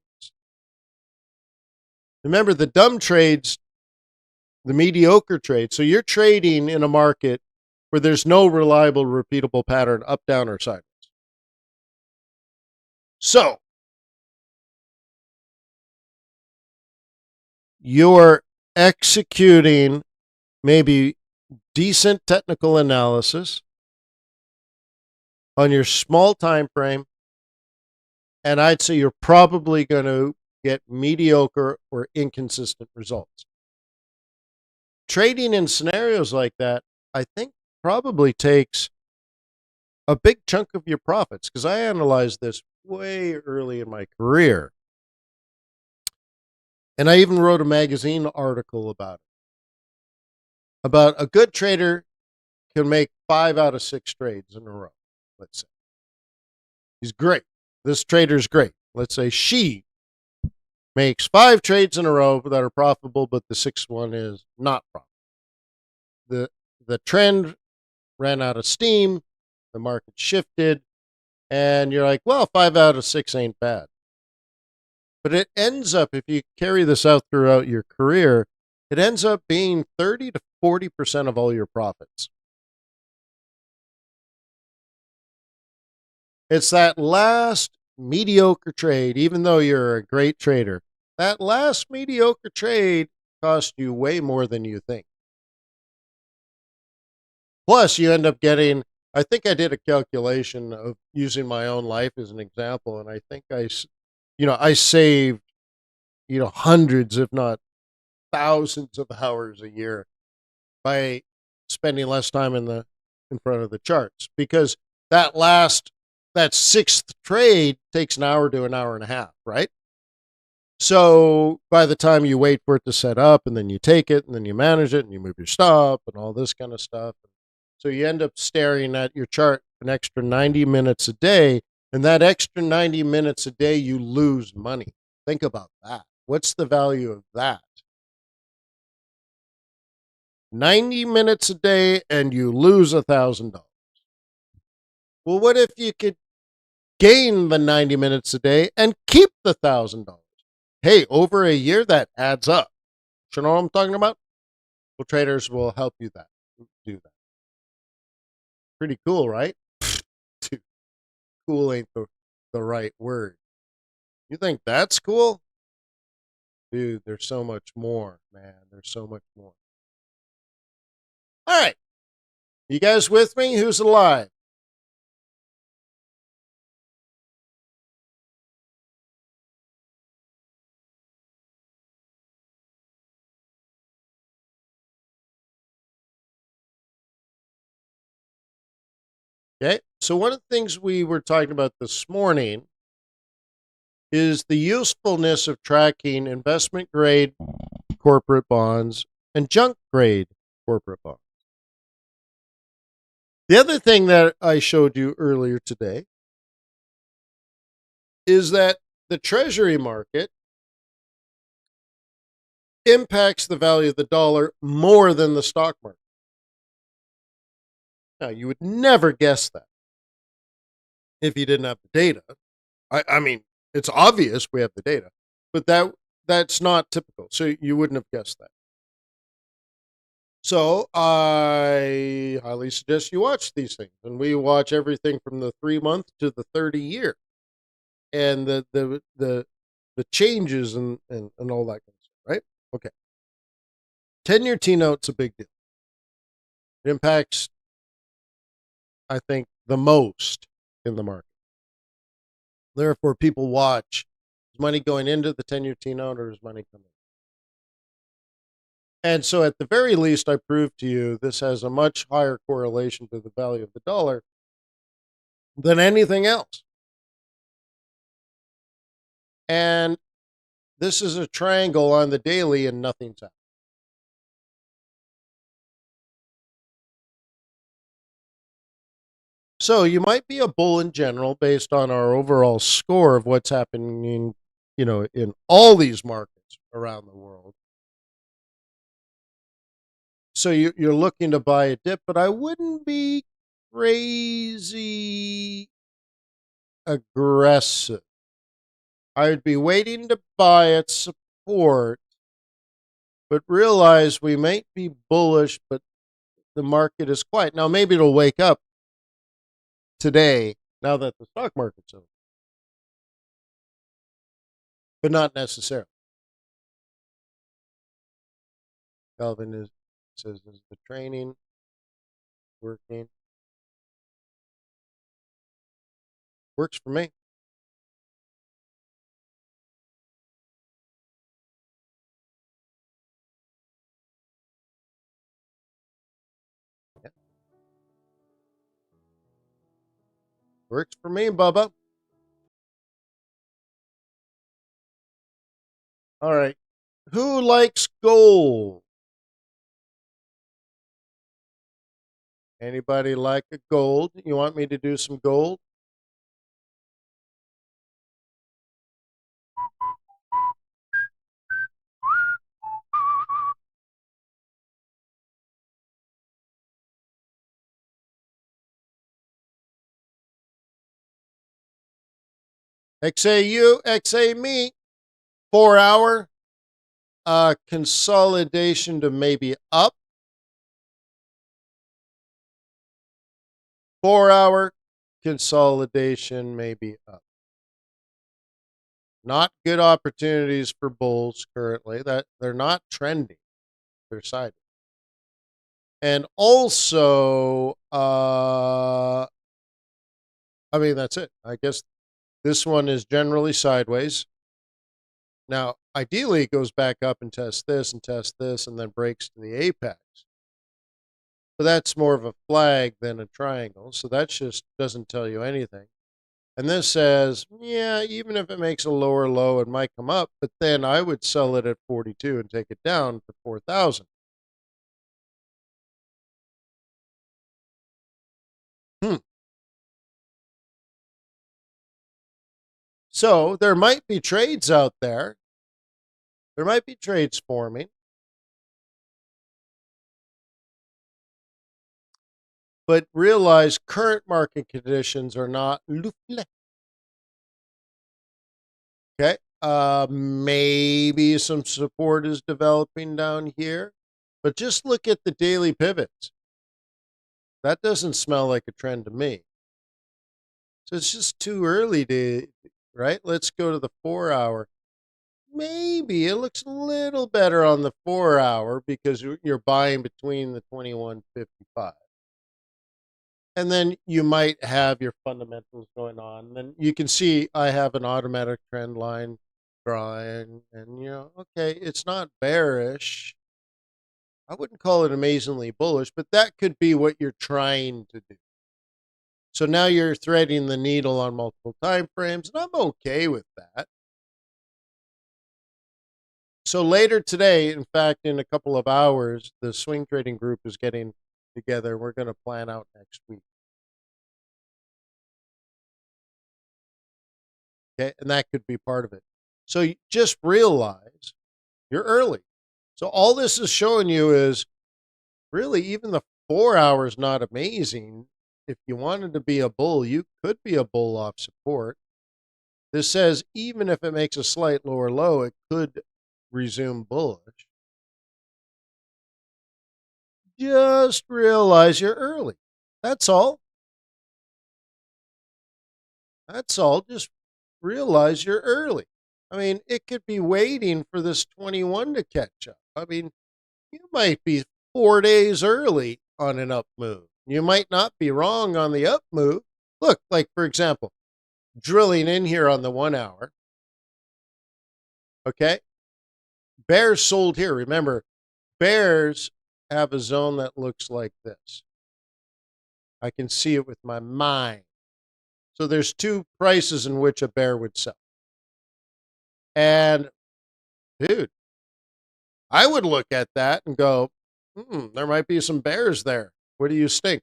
Remember, the dumb trades, the mediocre trades. So you're trading in a market where there's no reliable, repeatable pattern up, down, or sideways. So you're executing maybe decent technical analysis on your small time frame, and I'd say you're probably going to get mediocre or inconsistent results. Trading in scenarios like that, I think, probably takes a big chunk of your profits, because I analyzed this way early in my career. And I even wrote a magazine article about it. About a good trader can make 5 out of 6 trades in a row, let's say. He's great. This trader's great. Let's say she makes 5 trades in a row that are profitable, but the 6th one is not profitable. The trend ran out of steam, the market shifted, and you're like, well, 5 out of 6 ain't bad. But it ends up, if you carry this out throughout your career, it ends up being 30 to 40% of all your profits. It's that last mediocre trade, even though you're a great trader, that last mediocre trade costs you way more than you think. Plus, you end up getting, I think I did a calculation of using my own life as an example, and I think I saved, hundreds, if not thousands of hours a year by spending less time in front of the charts, because that 6th trade takes an hour to an hour and a half, right? So by the time you wait for it to set up, and then you take it, and then you manage it, and you move your stop and all this kind of stuff. So you end up staring at your chart an extra 90 minutes a day, and that extra 90 minutes a day, you lose money. Think about that. What's the value of that? 90 minutes a day and you lose $1,000. Well, what if you could gain the 90 minutes a day and keep the $1,000? Hey, over a year, that adds up. You know what I'm talking about? Well, traders will help you do that. Pretty cool, right? Dude, cool ain't the right word. You think that's cool? Dude, there's so much more, man. There's so much more. All right. You guys with me? Who's alive? Okay. So one of the things we were talking about this morning is the usefulness of tracking investment grade corporate bonds and junk grade corporate bonds. The other thing that I showed you earlier today is that the Treasury market impacts the value of the dollar more than the stock market. Now, you would never guess that if you didn't have the data. I mean, it's obvious we have the data, but that's not typical. So you wouldn't have guessed that. So I highly suggest you watch these things, and we watch everything from the 3-month to the 30-year, and the changes and all that kind of stuff. Right? Okay. 10-year T-note's a big deal. It impacts, I think, the most in the market. Therefore, people watch, is money going into the 10-year T-note or is money coming? And so at the very least, I proved to you this has a much higher correlation to the value of the dollar than anything else. And this is a triangle on the daily and nothing's happening. So you might be a bull in general based on our overall score of what's happening, in all these markets around the world. So you're looking to buy a dip, but I wouldn't be crazy aggressive. I would be waiting to buy at support, but realize we might be bullish, but the market is quiet. Now, maybe it'll wake up today now that the stock market's over, but not necessarily. Calvin says, is the training working? Works for me. Yeah. Works for me, Bubba. All right. Who likes gold? Anybody like a gold? You want me to do some gold? XAU, XA me. 4-hour consolidation to maybe up. 4-hour consolidation maybe up. Not good opportunities for bulls currently. That they're not trending. They're siding. And also, that's it. I guess this one is generally sideways. Now, ideally, it goes back up and tests this and then breaks to the apex. But that's more of a flag than a triangle. So that just doesn't tell you anything. And this says, yeah, even if it makes a lower low, it might come up, but then I would sell it at 42 and take it down for 4,000. So there might be trades out there. There might be trades forming. But realize current market conditions are not loufle. Okay. Maybe some support is developing down here, but just look at the daily pivots. That doesn't smell like a trend to me. So it's just too early right? Let's go to the 4-hour. Maybe it looks a little better on the 4-hour because you're buying between the 21.55. And then you might have your fundamentals going on. Then you can see I have an automatic trend line drawing, and okay, it's not bearish. I wouldn't call it amazingly bullish, but that could be what you're trying to do. So now you're threading the needle on multiple time frames, and I'm okay with that. So later today, in fact, in a couple of hours, the swing trading group is getting together. We're going to plan out next week. Okay, and that could be part of it. So you just realize you're early. So all this is showing you is really even the 4 hours not amazing. If you wanted to be a bull, you could be a bull off support. This says even if it makes a slight lower low, it could resume bullish. Just realize you're early. That's all. That's all. Just realize you're early. I mean, it could be waiting for this 21 to catch up. I mean, you might be 4 days early on an up move. You might not be wrong on the up move. Look, like for example, drilling in here on the 1 hour. Okay. Bears sold here. Remember, bears have a zone that looks like this. I can see it with my mind. So there's two prices in which a bear would sell. And dude, I would look at that and go, there might be some bears there. What do you think?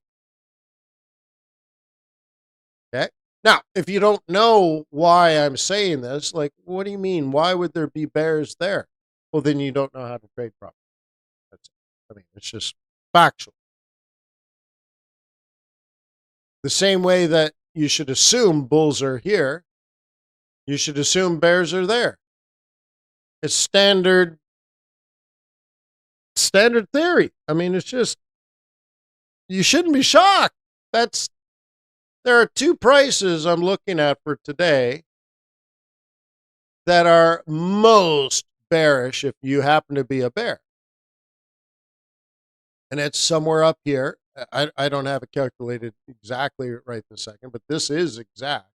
Okay. Now, if you don't know why I'm saying this, like, what do you mean? Why would there be bears there? Well, then you don't know how to trade properly. That's it. I mean, it's just factual. The same way that you should assume bulls are here, you should assume bears are there. It's standard theory. I mean, it's just, you shouldn't be shocked. There are two prices I'm looking at for today that are most bearish if you happen to be a bear. And it's somewhere up here. I don't have it calculated exactly right this second, but this is exact.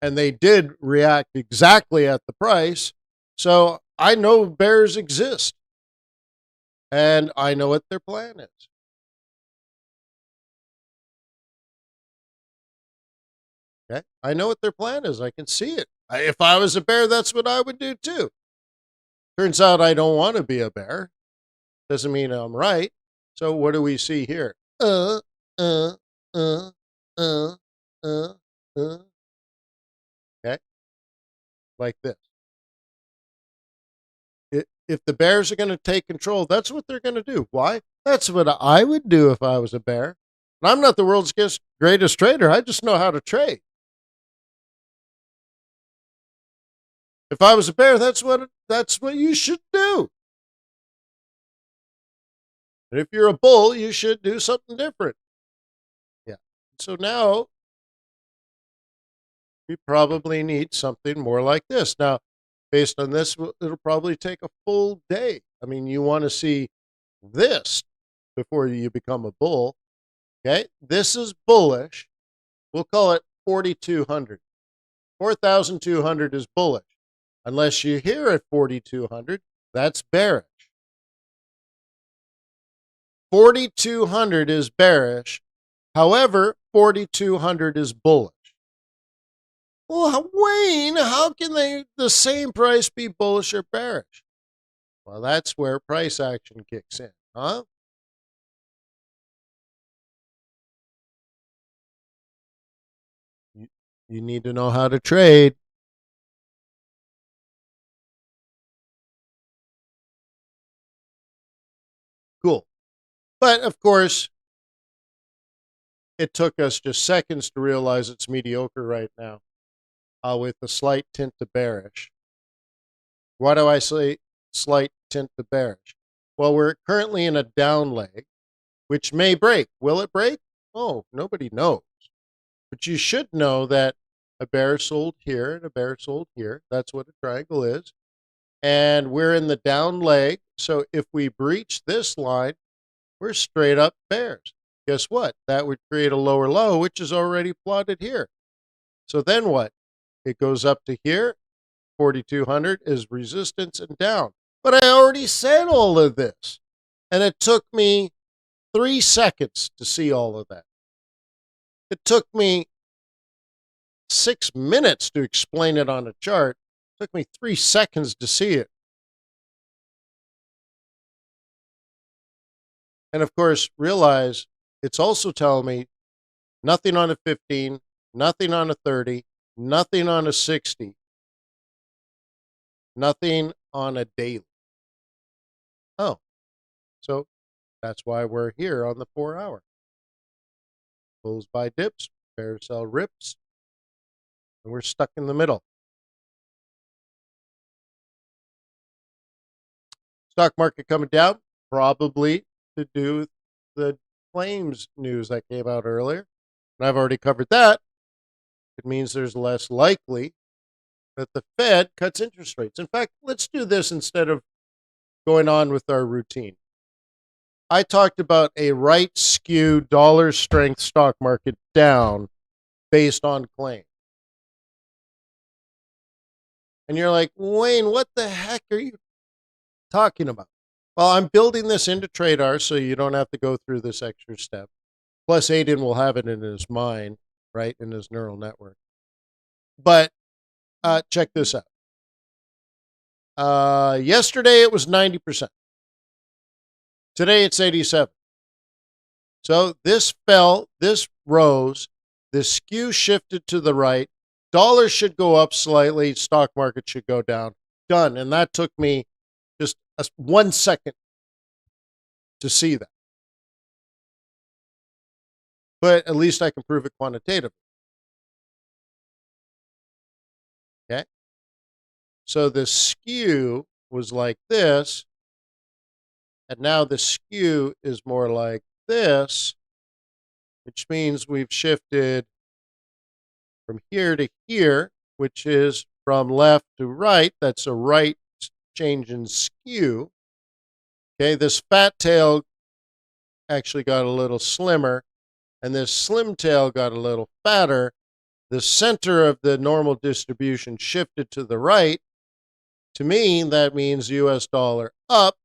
And they did react exactly at the price. So I know bears exist. And I know what their plan is. Okay? I know what their plan is. I can see it. If I was a bear, that's what I would do too. Turns out I don't want to be a bear. Doesn't mean I'm right. So what do we see here? Okay? Like this. If the bears are going to take control, that's what they're going to do. Why? That's what I would do if I was a bear. And I'm not the world's greatest trader. I just know how to trade. If I was a bear, that's what you should do. And if you're a bull, you should do something different. Yeah. So now we probably need something more like this. Now, based on this, it'll probably take a full day. I mean, you want to see this before you become a bull. Okay. This is bullish. We'll call it 4,200. 4,200 is bullish. Unless you hear at 4,200, that's bearish. 4,200 is bearish. However, 4,200 is bullish. Well, Wayne, how can the same price be bullish or bearish? Well, that's where price action kicks in, huh? You need to know how to trade. Cool. But, of course, it took us just seconds to realize it's mediocre right now with a slight tint to bearish. Why do I say slight tint to bearish? Well, we're currently in a down leg, which may break. Will it break? Oh, nobody knows. But you should know that a bear sold here and a bear sold here. That's what a triangle is. And we're in the down leg. So if we breach this line, we're straight up bears. Guess what? That would create a lower low, which is already plotted here. So then what? It goes up to here. 4,200 is resistance and down. But I already said all of this. And it took me 3 seconds to see all of that. It took me 6 minutes to explain it on a chart. It took me 3 seconds to see it. And of course, realize it's also telling me nothing on a 15, nothing on a 30, nothing on a 60, nothing on a daily. Oh, so that's why we're here on the 4-hour. Bulls buy dips, bears sell rips, and we're stuck in the middle. Stock market coming down, probably to do with the claims news that came out earlier. And I've already covered that. It means there's less likely that the Fed cuts interest rates. In fact, let's do this instead of going on with our routine. I talked about a right skew dollar strength stock market down based on claim. And you're like, Wayne, what the heck are you talking about? Well, I'm building this into TRADARS so you don't have to go through this extra step. Plus, Aiden will have it in his mind, right, in his neural network. But check this out. Yesterday it was 90%. Today it's 87. So this fell, this rose, the skew shifted to the right. Dollars should go up slightly. Stock market should go down. Done. And that took me just 1 second to see that. But at least I can prove it quantitatively. Okay. So the skew was like this. And now the skew is more like this, which means we've shifted from here to here, which is from left to right. That's a right change in skew. Okay, this fat tail actually got a little slimmer, and this slim tail got a little fatter. The center of the normal distribution shifted to the right. To me, that means US dollar up.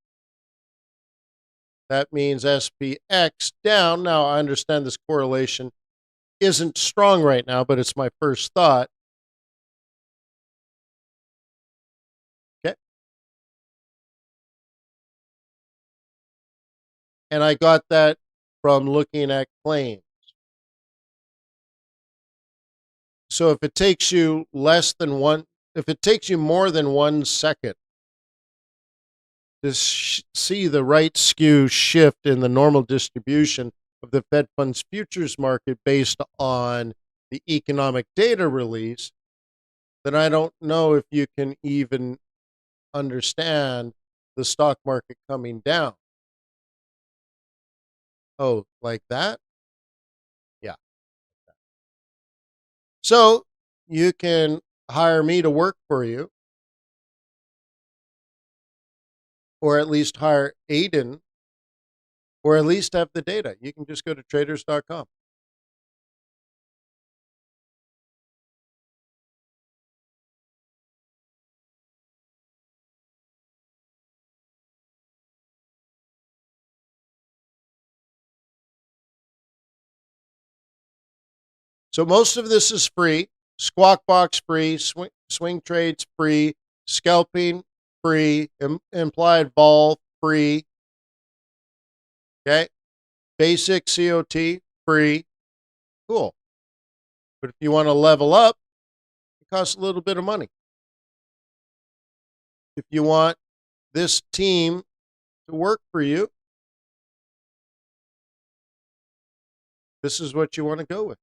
That means SPX down. Now, I understand this correlation isn't strong right now, but it's my first thought. Okay. And I got that from looking at claims. So if it takes you if it takes you more than 1 second to see the right skew shift in the normal distribution of the Fed funds futures market based on the economic data release, then I don't know if you can even understand the stock market coming down. Oh, like that? Yeah. So you can hire me to work for you, or at least hire Aiden, or at least have the data. You can just go to traders.com. So most of this is free. Squawk Box free, swing trades free, scalping free, implied vol free. Okay, basic COT free. Cool. But if you want to level up, it costs a little bit of money. If you want this team to work for you, this is what you want to go with.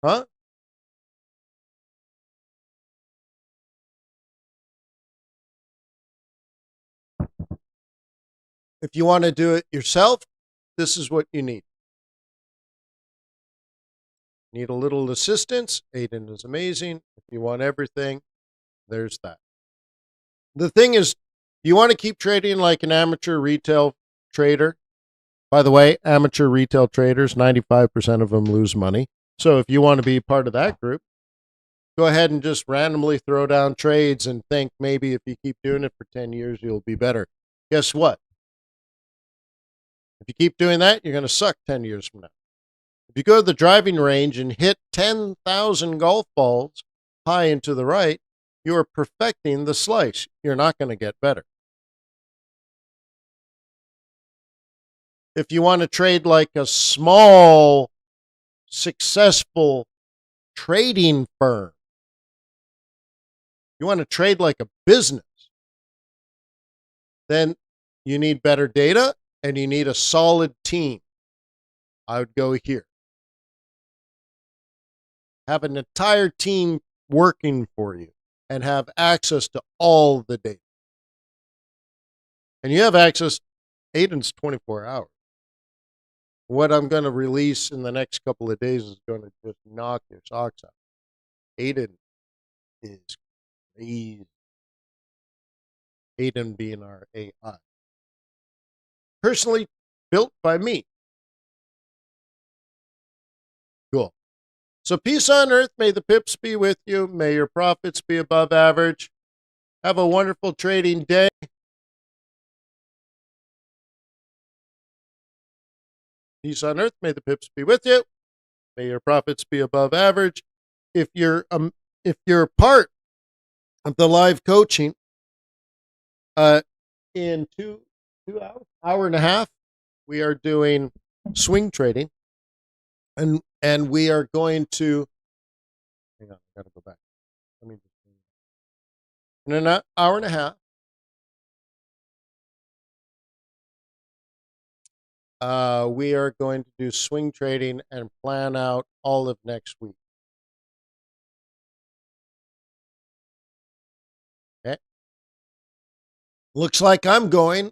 Huh? If you want to do it yourself, this is what you need. Need a little assistance? Aiden is amazing. If you want everything, there's that. The thing is, you want to keep trading like an amateur retail trader. By the way, amateur retail traders, 95% of them lose money. So if you want to be part of that group, go ahead and just randomly throw down trades and think maybe if you keep doing it for 10 years, you'll be better. Guess what? If you keep doing that, you're going to suck 10 years from now. If you go to the driving range and hit 10,000 golf balls high into the right, you are perfecting the slice. You're not going to get better. If you want to trade like a small, successful trading firm, you want to trade like a business, then you need better data and you need a solid team. I would go here. Have an entire team working for you and have access to all the data. And you have access, Aiden's 24 hours. What I'm going to release in the next couple of days is going to just knock your socks out. Aiden is crazy. Aiden being our AI. Personally built by me. Cool. So peace on earth. May the pips be with you. May your profits be above average. Have a wonderful trading day. Peace on earth. May the pips be with you. May your profits be above average. If you're part of the live coaching, in two hours, hour and a half, we are doing swing trading, and we are going to. Hang on, I gotta go back. Let me just. In an hour and a half, we are going to do swing trading and plan out all of next week. Okay. Looks like I'm going.